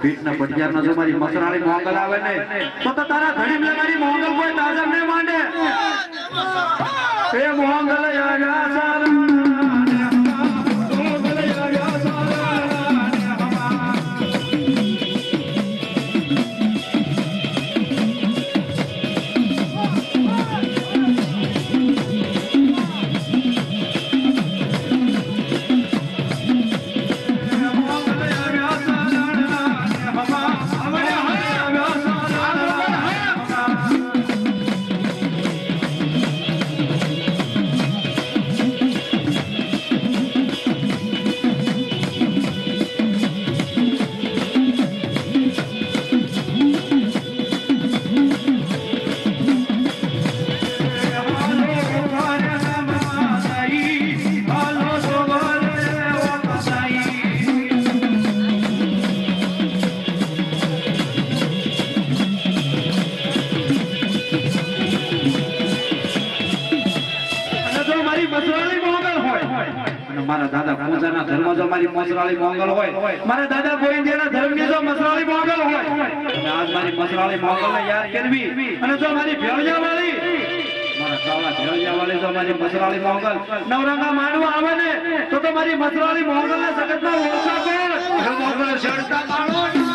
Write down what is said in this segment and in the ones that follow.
પીઠના પટિયારના જો મારી મસરાળી મોંગલ આવે ને તો તારા ઘડીને મારી મોંગલ કોઈ તાજમ ને માંડે એ મોંગલ યારા સારા મારા દાદા પૂજાના ધર્મ જો મારી મસરાળી મોંગલ હોય મારા દાદા ગોવિંદના ધર્મની જો મસરાળી મોંગલ હોય અને આજ મારી મસરાળી મોંગલને યાદ કરવી અને જો મારી ભેળિયા વાળી મારા કાળા ભેળિયા વાળી જો મારી મસરાળી મોંગલ નવરંગા માંડવા આવે ને તો મારી મસરાળી મોંગલને સગતના ઓળખા કર મોંગલ શેડતા કાળો મોગલ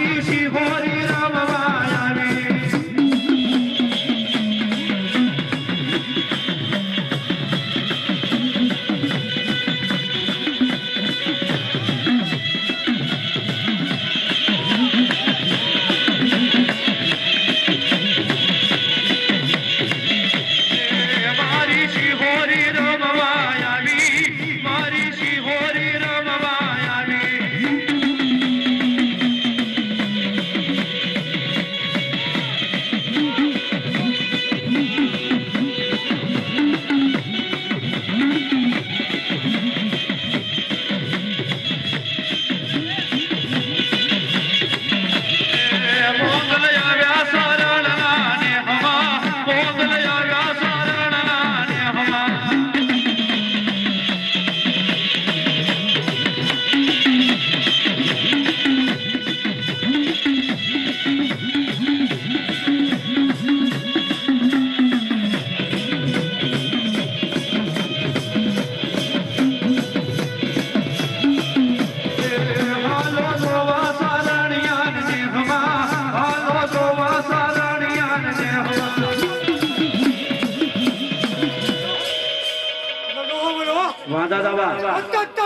મારી શિહોરી રમવા આવી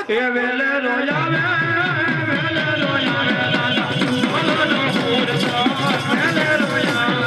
એ વેલે રોયા વેલે રોયા દાદા બોલો પૂરતા વેલે રોયા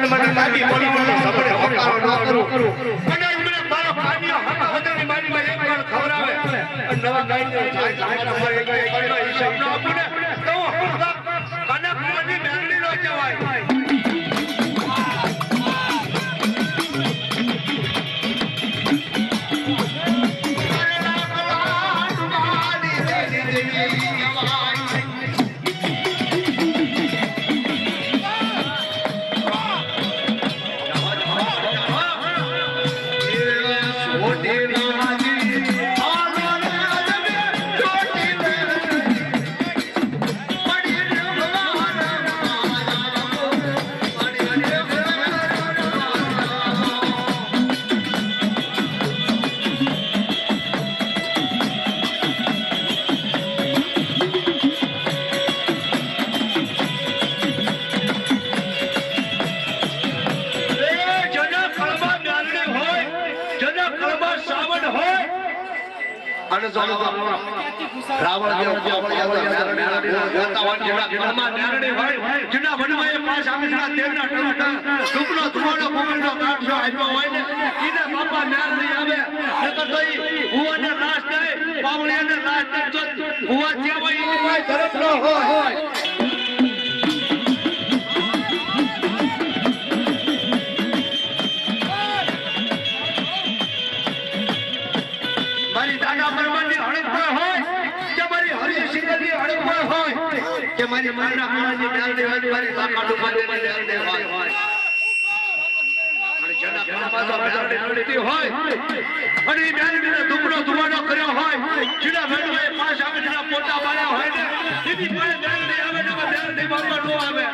પણ મને લાગી બોલી બોલી સબળે હોકારો ન કરું અને મને મારો કાનિયો હમા હદની મારી માં એક વાર ખવરાવે અને નવા ગાઈને જાય મારે એક કઈનો હિસાબ ન આપું ને તો કાના કુવાની મેંગડી નો જવાય રાવણ દેવ પાવળિયા ગોતાવાન જેના ઘરમાં નારણી હોય જેના વનમાં એ પાસ આમીના તેરના ટુકડા સુપનો ધુવાડો કોમળનો કાઠો આપ્યો હોય ને ઈને બાપા નારણી આવે નકર તો ઈ ભુવાને લાશ દે પાવળિયાને લાશ દે તો ભુવા જે હોય ઈ કોઈ ધરત ન હોય મારી દાદા પરમાની હળક હોય કે મારી હરિ સિંહની હળક હોય કે મારી માના કુળાની ડાલની હોય મારી લાકાડુ માની ડાલની હોય અને જના ઘરમાં તો ડાલની નડતી હોય અને ઈ ડાલનીનો દુબળો ધુવાડો કર્યો હોય જીના ભણવાએ પાસ આવે જીના પોતા માર્યા હોય ને ઈની પાસે ડાલની આવે ને ડાલની બાપા નો આવે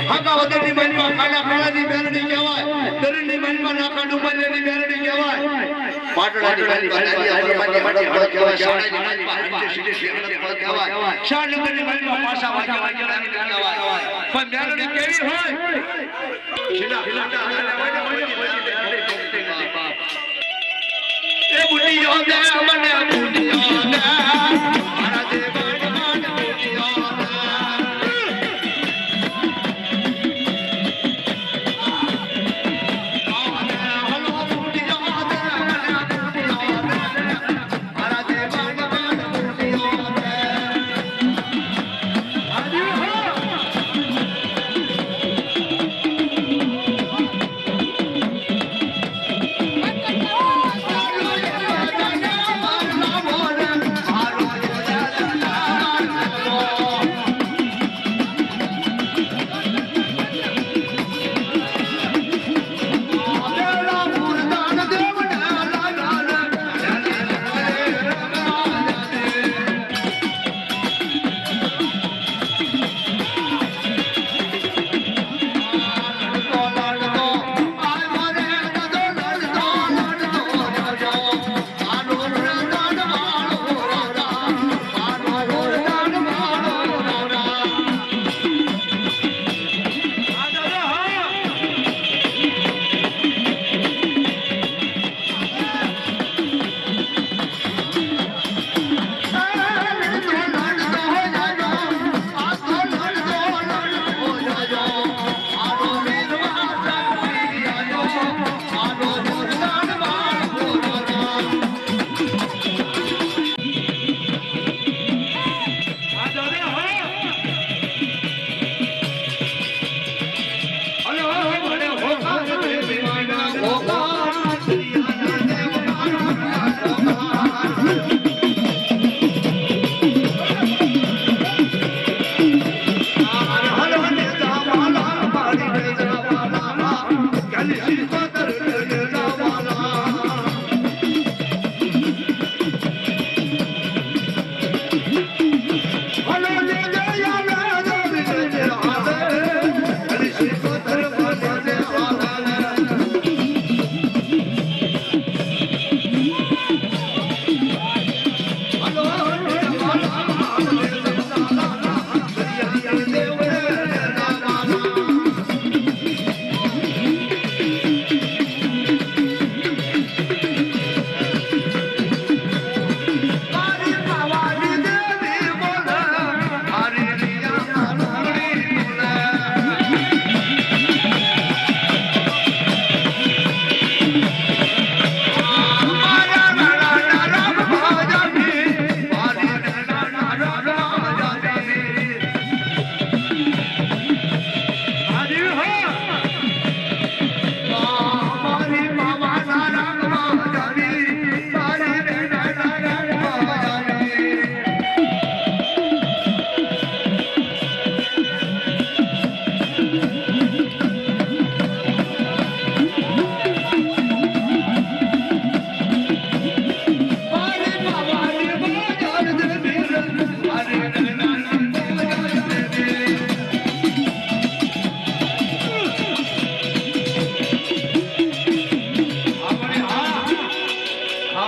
હકાવદરની મનમાં કાલા કાલાની મેરડી કહેવાય દરણની મનમાં નાકા ડુમરિયાની મેરડી કહેવાય પાટણાની મનમાં પરમાની કહેવાય શાળાની મનમાં સીધી સીધી કહેવાય શાળનગરની મનમાં પાસા વાગ્યાની કહેવાય પણ મેરડી કેવી હોય જીના ફિલાટા હોય એ બુટી યોદે મને બુટી યોદે મારા દેવાન બુટી યોદે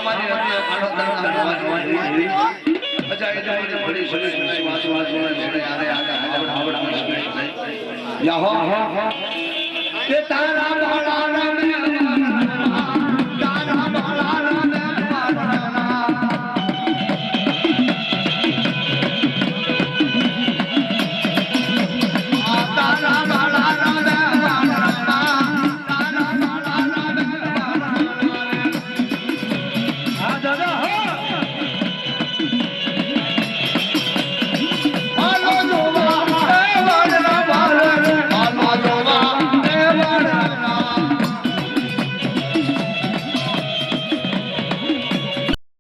મારી રત્ન ખાનો ધનવાન અજા એ તમારી ઘડી સડી વાસ જોડે આરે આવડ મુશ્કેલ યા હો તે તારા ભળાના